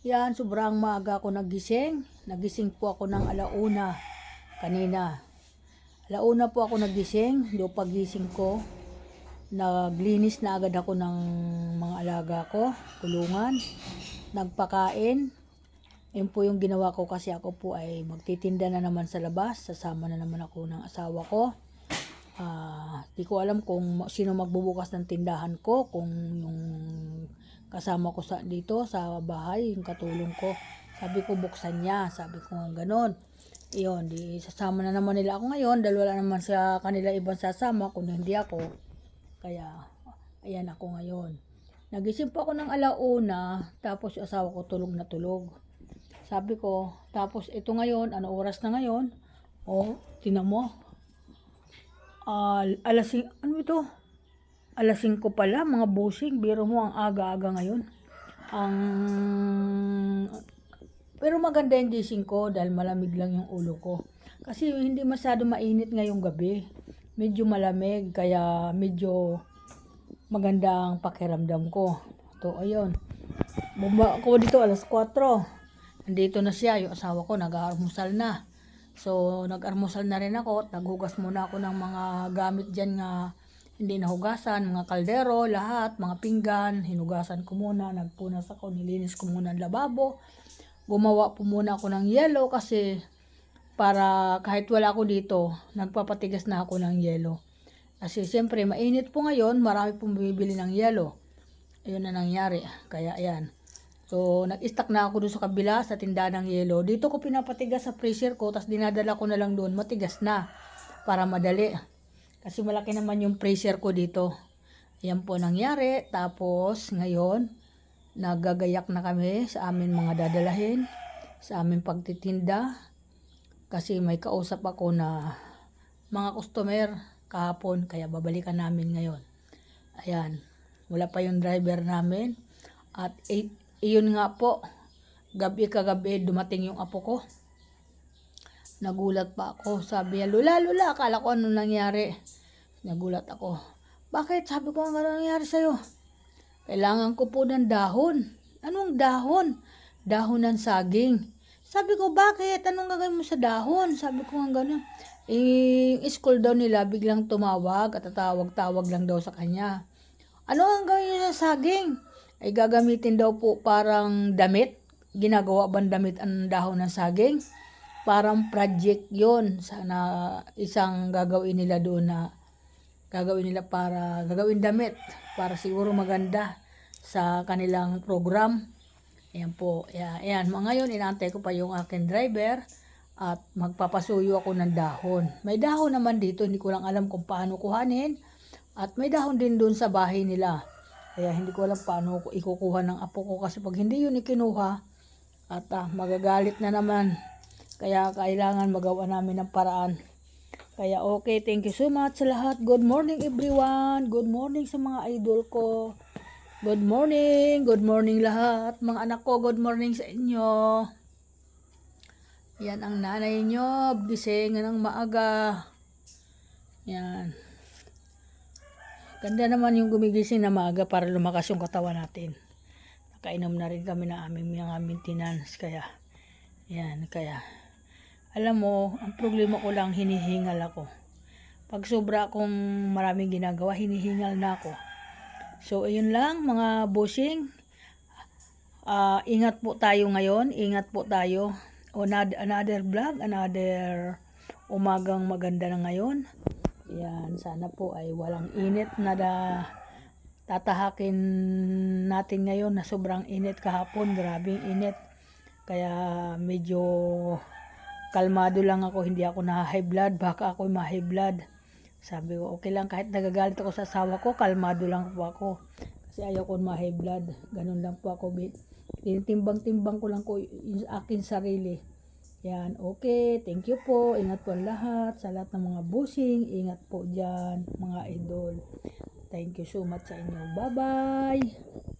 Yan, sobrang maaga ako nagising. Nagising po ako ng 1:00 kanina. 1:00 po ako nagising. Do pagising ko, naglinis na agad ako ng mga alaga ko, kulungan. Nagpakain. Yun po yung ginawa ko kasi ako po ay magtitinda na naman sa labas. Sasama na naman ako ng asawa ko. Di ko alam kung sino magbubukas ng tindahan ko, kung yung kasama ko dito sa bahay, yung katulong ko. Sabi ko buksan niya, sabi ko gano'n. Iyon, di sasama na naman nila ako ngayon, dahil wala naman sa kanila ibang sasama kung hindi ako. Kaya, ayan ako ngayon. Nagising po ako ng 1:00, tapos yung asawa ko tulog na tulog. Sabi ko, tapos ito ngayon, ano oras na ngayon? Tinan mo. Ano ito? Alas 5 pala, mga busing. Biro mo, ang aga-aga ngayon. Pero maganda yung gising ko dahil malamig lang yung ulo ko. Kasi hindi masyado mainit ngayong gabi. Medyo malamig, kaya medyo maganda ang pakiramdam ko. Ito, ayun. Bumaba ako dito alas 4. Nandito na siya, yung asawa ko, nag-aalmusal na. So, nag-almusal na rin ako at naghugas muna ako ng mga gamit dyan nga hindi nahugasan, mga kaldero, lahat, mga pinggan, hinugasan ko muna, nagpunas ako, nilinis ko muna ang lababo. Gumawa po muna ako ng yelo kasi para kahit wala ako dito, nagpapatigas na ako ng yelo. Kasi siyempre mainit po ngayon, marami pong bumibili ng yelo. Ayun na nangyari, kaya ayan. So, nag-stock na ako doon sa kabila sa tindahan ng yelo. Dito ko pinapatigas sa freezer ko, tapos dinadala ko na lang doon, matigas na para madali. Kasi malaki naman yung freezer ko dito. Ayan po nangyari. Tapos, ngayon, nagagayak na kami sa amin mga dadalahin, sa amin pagtitinda. Kasi may kausap ako na mga customer kahapon, kaya babalikan namin ngayon. Ayan, wala pa yung driver namin. At iyon nga po, kagabi dumating yung apo ko. Nagulat pa ako, sabi niya, Lula, akala ko ano nangyari. Nagulat ako. Bakit? Sabi ko, ano nangyari sa'yo? Kailangan ko po ng dahon. Anong dahon? Dahon ng saging. Sabi ko, bakit? Anong gagawin mo sa dahon? Sabi ko nga gano'n. School daw nila biglang tumawag at tatawag-tawag lang daw sa kanya. Ano ang gawin niya sa saging? Ay gagamitin daw po parang damit. Ginagawa bang damit ang dahon ng saging? Parang project yon, sana isang gagawin nila doon na gagawin nila para gagawin damit para siguro maganda sa kanilang program. Ayan po, ayan. Ngayon inaantay ko pa yung akin driver at magpapasuyo ako ng dahon. May dahon naman dito, hindi ko lang alam kung paano kuhanin. At may dahon din doon sa bahay nila. Kaya hindi ko alam paano ko ikukuha ng apo ko kasi pag hindi yun ikinuha at magagalit na naman. Kaya kailangan magawa namin ng paraan. Kaya okay, thank you so much sa lahat. Good morning everyone. Good morning sa mga idol ko. Good morning lahat. Mga anak ko, good morning sa inyo. Yan ang nanay nyo, gising ng maaga. Yan. Ganda naman yung gumigising na maaga para lumakas yung katawan natin. Nakainom na rin kami ng aming mga maintenance. Kaya, yan, kaya. Alam mo, ang problema ko lang, hinihingal ako. Pag sobra akong maraming ginagawa, hinihingal na ako. So, ayun lang mga bossing. Ingat po tayo ngayon. Ingat po tayo. Another vlog, another umagang maganda na ngayon. Yan, sana po ay walang init na tatahakin natin ngayon na sobrang init kahapon. Grabing init. Kaya medyo kalmado lang ako. Hindi ako na-high blood. Baka ako ma-high blood. Sabi ko, okay lang kahit nagagalit ako sa asawa ko, kalmado lang po ako. Kasi ayaw ko ma-high blood. Ganun lang po ako. Tinitimbang-timbang ko lang ko yung akin sarili. Yan, okay. Thank you po. Ingat po lahat. Sa lahat ng mga busing. Ingat po dyan, mga idol. Thank you so much sa inyo. Bye-bye.